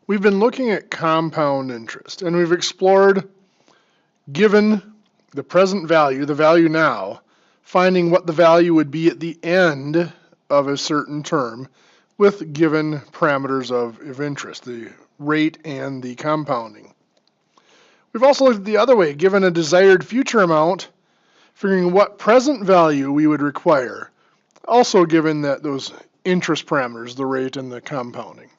We've been looking at compound interest, and we've explored, given the present value, the value now, finding what the value would be at the end of a certain term with given parameters of interest, the rate and the compounding. We've also looked at the other way, given a desired future amount, figuring what present value we would require, also given that those interest parameters, the rate and the compounding.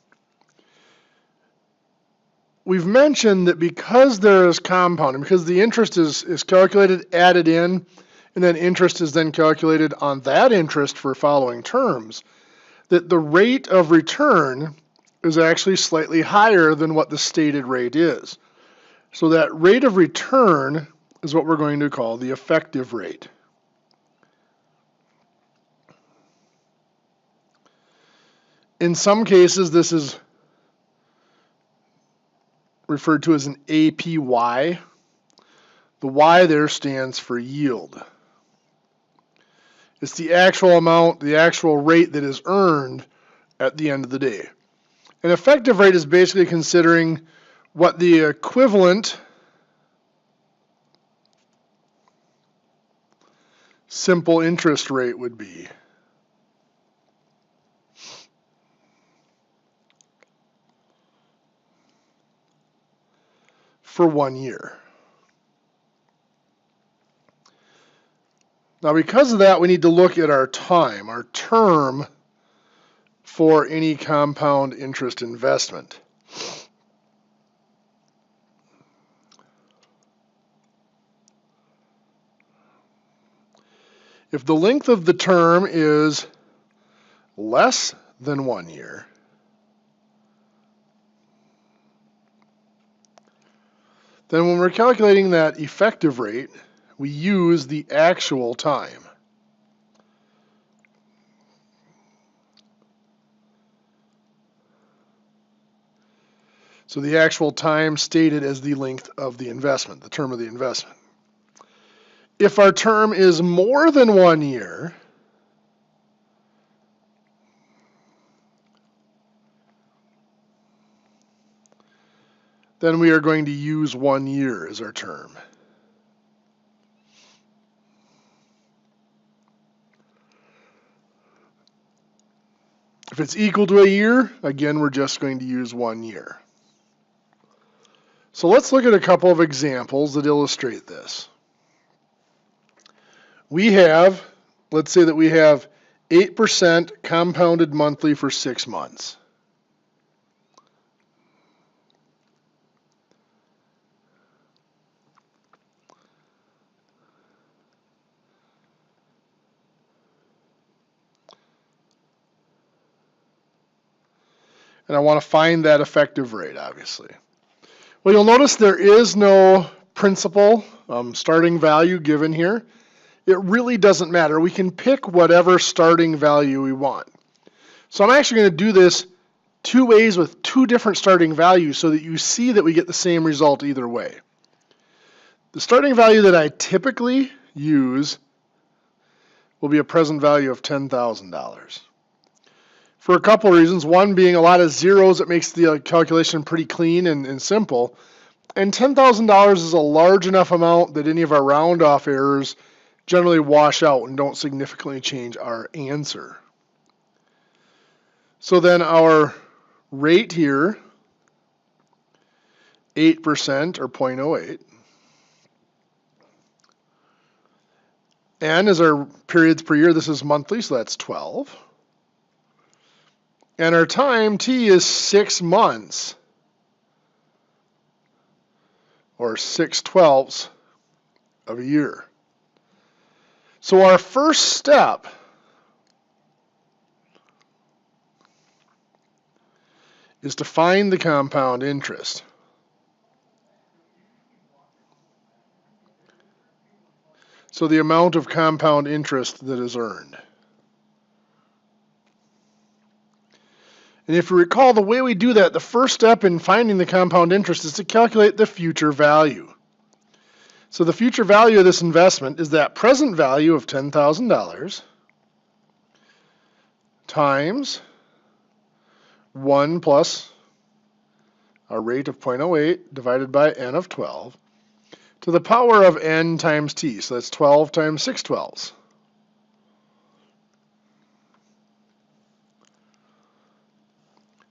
We've mentioned that because there is compounding, because the interest is calculated, added in, and then interest is then calculated on that interest for following terms, that the rate of return is actually slightly higher than what the stated rate is. So that rate of return is what we're going to call the effective rate. In some cases, this is referred to as an APY. The Y there stands for yield. It's the actual amount, the actual rate that is earned at the end of the day. An effective rate is basically considering what the equivalent simple interest rate would be. For 1 year. Now, because of that, we need to look at our time, our term for any compound interest investment. If the length of the term is less than 1 year, then when we're calculating that effective rate, we use the actual time. So the actual time stated as the length of the investment, the term of the investment. If our term is more than 1 year, then we are going to use 1 year as our term. If it's equal to a year, again, we're just going to use 1 year. So let's look at a couple of examples that illustrate this. We have, let's say that we have 8% compounded monthly for 6 months. And I want to find that effective rate, obviously. Well, you'll notice there is no principal starting value given here. It really doesn't matter. We can pick whatever starting value we want. So I'm actually going to do this 2 ways with 2 different starting values so that you see that we get the same result either way. The starting value that I typically use will be a present value of $10,000. For a couple of reasons. One being a lot of zeros, it makes the calculation pretty clean and simple. And $10,000 is a large enough amount that any of our round-off errors generally wash out and don't significantly change our answer. So then our rate here, 8% or 0.08. And as our periods per year, this is monthly, so that's 12. And our time, T, is 6 months, or 6/12 of a year. So our first step is to find the compound interest. So the amount of compound interest that is earned. And if you recall, the way we do that, the first step in finding the compound interest is to calculate the future value. So the future value of this investment is that present value of $10,000 times 1 plus our rate of 0.08 divided by n of 12 to the power of n times t. So that's 12 times 6 twelves.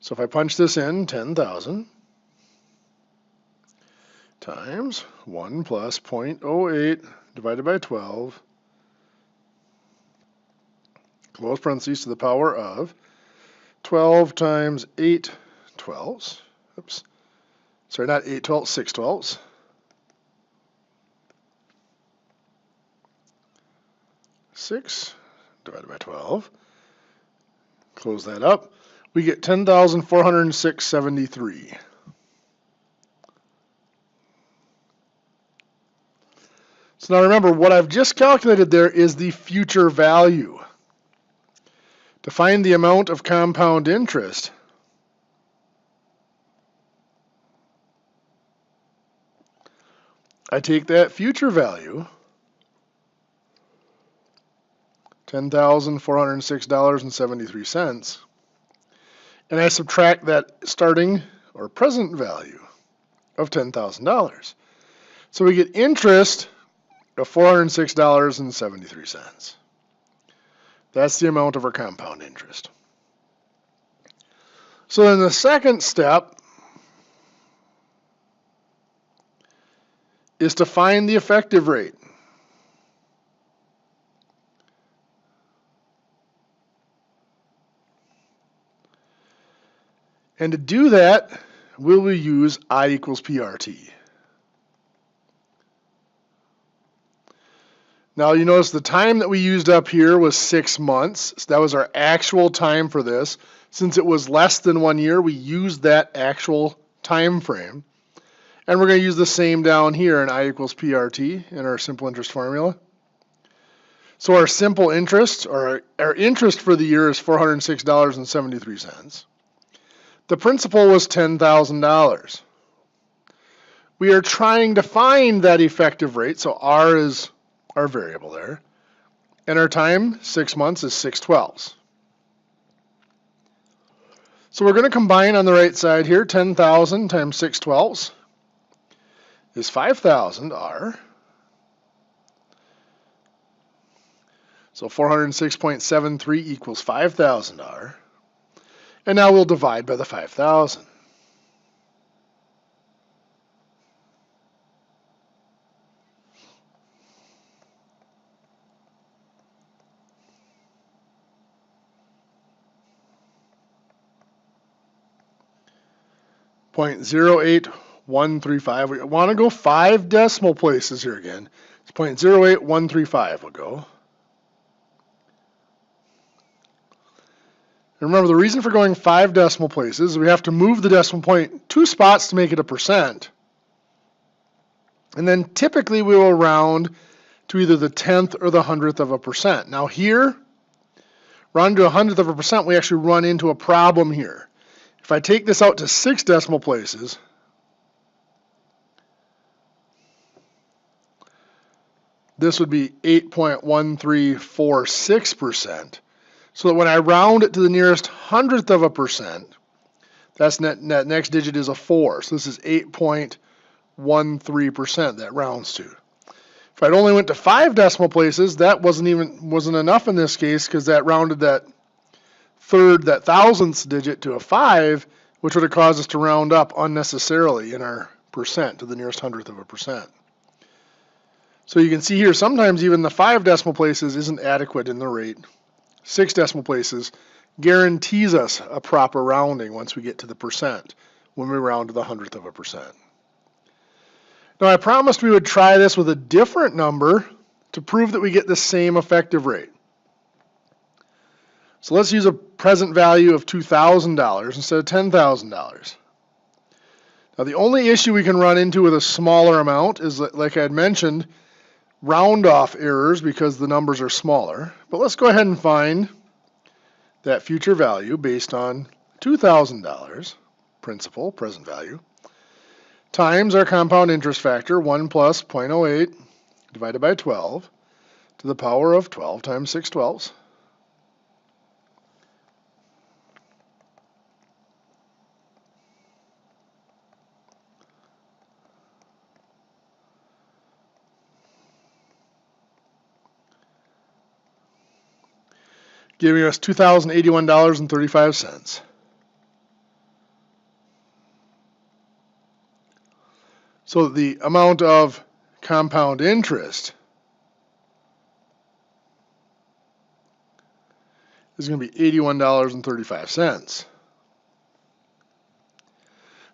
So if I punch this in, 10,000 times 1 plus 0.08 divided by 12, close parentheses, to the power of 12 times 8 twelves. Oops. Sorry, not 8 twelves, 6 twelves. Six divided by 12. Close that up. We get 10,406.73. So now remember, what I've just calculated there is the future value. To find the amount of compound interest, I take that future value, $10,406.73, and I subtract that starting or present value of $10,000. So we get interest of $406.73. That's the amount of our compound interest. So then the second step is to find the effective rate. And to do that, we will use I equals PRT. Now you notice the time that we used up here was 6 months. So that was our actual time for this. Since it was less than 1 year, we used that actual time frame. And we're going to use the same down here in I equals PRT in our simple interest formula. So our simple interest, or our interest for the year, is $406.73. The principal was $10,000. We are trying to find that effective rate, so R is our variable there. And our time, 6 months, is 6 twelves. So we're going to combine on the right side here. 10,000 times 6 twelves is 5,000 R. So 406.73 equals 5,000 R. And now we'll divide by the 5,000. .08135. We want to go 5 decimal places here again. It's .08135 will go. And remember, the reason for going 5 decimal places is we have to move the decimal point 2 spots to make it a percent. And then typically we will round to either the 10th or the 100th of a percent. Now here, round to a 100th of a percent, we actually run into a problem here. If I take this out to 6 decimal places, this would be 8.1346%. So that when I round it to the nearest 100th of a percent, that next digit is a 4. So this is 8.13% that rounds to. If I'd only went to 5 decimal places, that wasn't enough in this case, because that rounded that thousandths digit to a 5, which would have caused us to round up unnecessarily in our percent to the nearest 100th of a percent. So you can see here, sometimes even the 5 decimal places isn't adequate in the rate. 6 decimal places guarantees us a proper rounding once we get to the percent when we round to the 100th of a percent. Now I promised we would try this with a different number to prove that we get the same effective rate. So let's use a present value of $2,000 instead of $10,000. Now the only issue we can run into with a smaller amount is, like I had mentioned, round off errors because the numbers are smaller. But let's go ahead and find that future value based on $2,000 principal, present value, times our compound interest factor, 1 plus 0.08 divided by 12 to the power of 12 times 6 twelves. giving us $2,081.35. So the amount of compound interest is going to be $81.35.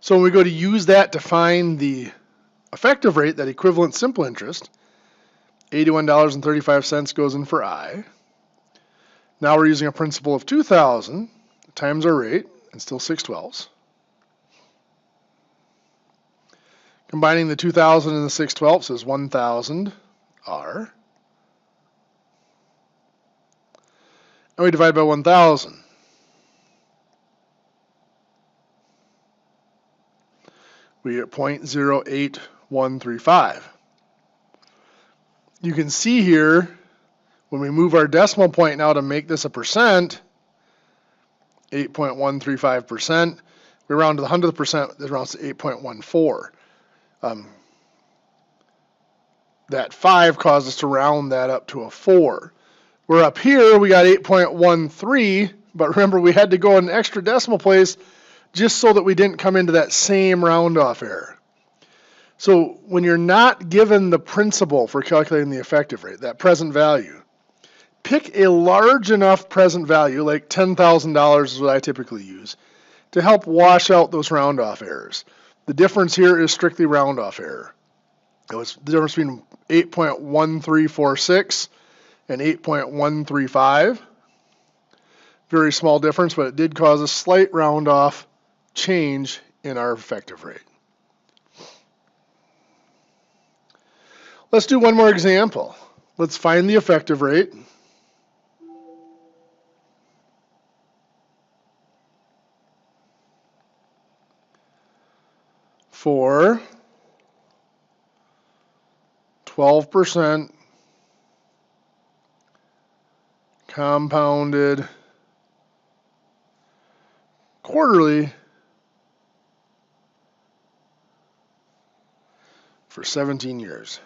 So when we go to use that to find the effective rate, that equivalent simple interest, $81.35 goes in for I. Now we're using a principal of 2,000 times our rate, and still 6/12. Combining the 2,000 and the 6/12 is 1,000 R. And we divide by 1,000. We get 0.08135. You can see here, when we move our decimal point now to make this a percent, 8.135%, we round to the 100th percent, it rounds to 8.14. That 5 caused us to round that up to a 4. We're up here, we got 8.13, but remember we had to go an extra decimal place just so that we didn't come into that same round-off error. So when you're not given the principal for calculating the effective rate, that present value, pick a large enough present value, like $10,000 is what I typically use, to help wash out those round-off errors. The difference here is strictly round-off error. It was the difference between 8.1346 and 8.135. Very small difference, but it did cause a slight round-off change in our effective rate. Let's do one more example. Let's find the effective rate. For 12% compounded quarterly for 17 years.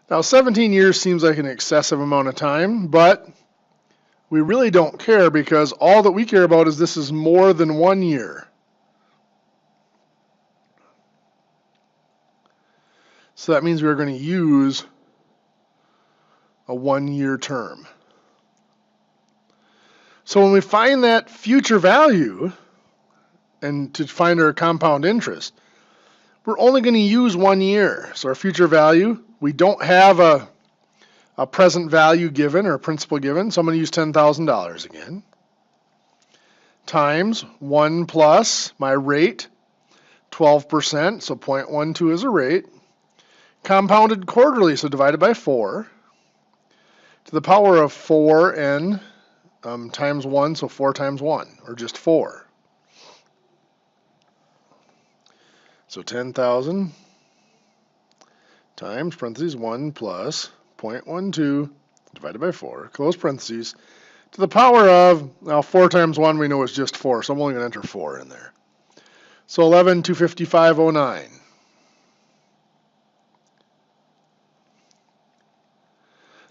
Now, 17 years seems like an excessive amount of time, but we really don't care because all that we care about is this is more than 1 year. So that means we're going to use a 1-year term. So when we find that future value, and to find our compound interest, we're only going to use 1 year. So our future value, we don't have a present value given or a principal given, so I'm going to use $10,000 again. Times 1 plus my rate, 12%, so 0.12 is a rate. Compounded quarterly, so divided by 4. To the power of 4n times 1, so 4 times 1, or just 4. So 10,000 times parentheses 1 plus 0.12 divided by 4, close parentheses, to the power of, now 4 times 1 we know is just 4, so I'm only going to enter 4 in there. So 11,255.09.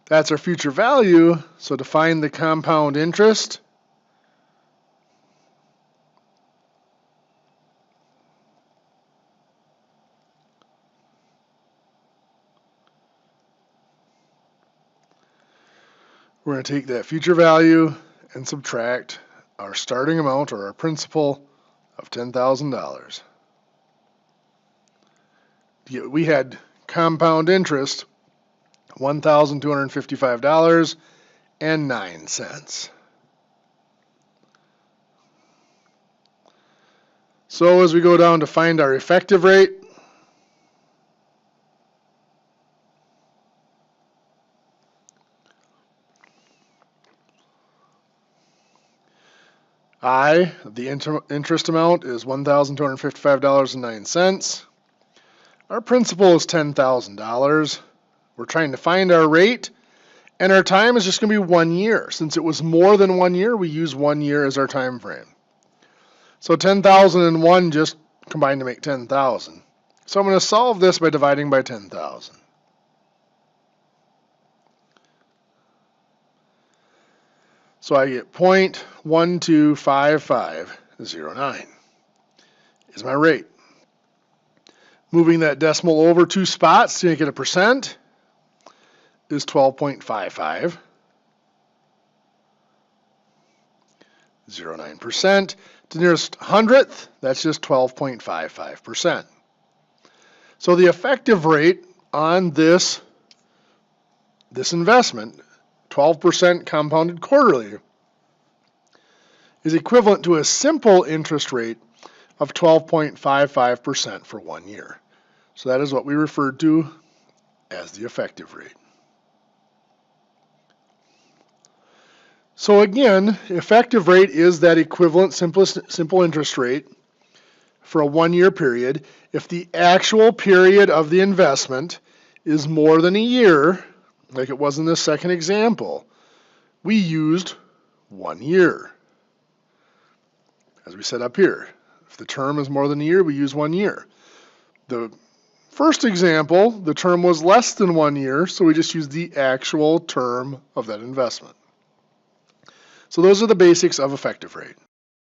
That's our future value, so to find the compound interest, we're going to take that future value and subtract our starting amount or our principal of $10,000. We had compound interest $1,255.09. So as we go down to find our effective rate, the interest amount is $1,255.09. Our principal is $10,000. We're trying to find our rate, and our time is just going to be 1 year. Since it was more than 1 year, we use 1 year as our time frame. So 10,000 and 1 just combined to make 10,000. So I'm going to solve this by dividing by 10,000. So I get 0.125509 is my rate. Moving that decimal over 2 spots to make it a percent is 12.55. 0.09%. To the nearest hundredth, that's just 12.55%. So the effective rate on this investment, 12% compounded quarterly, is equivalent to a simple interest rate of 12.55% for 1 year. So that is what we referred to as the effective rate. So again, effective rate is that equivalent simple interest rate for a 1 year period. If the actual period of the investment is more than a year, like it was in this second example, we used 1 year. As we said up here, if the term is more than a year, we use 1 year. The first example, the term was less than 1 year, so we just used the actual term of that investment. So those are the basics of effective rate.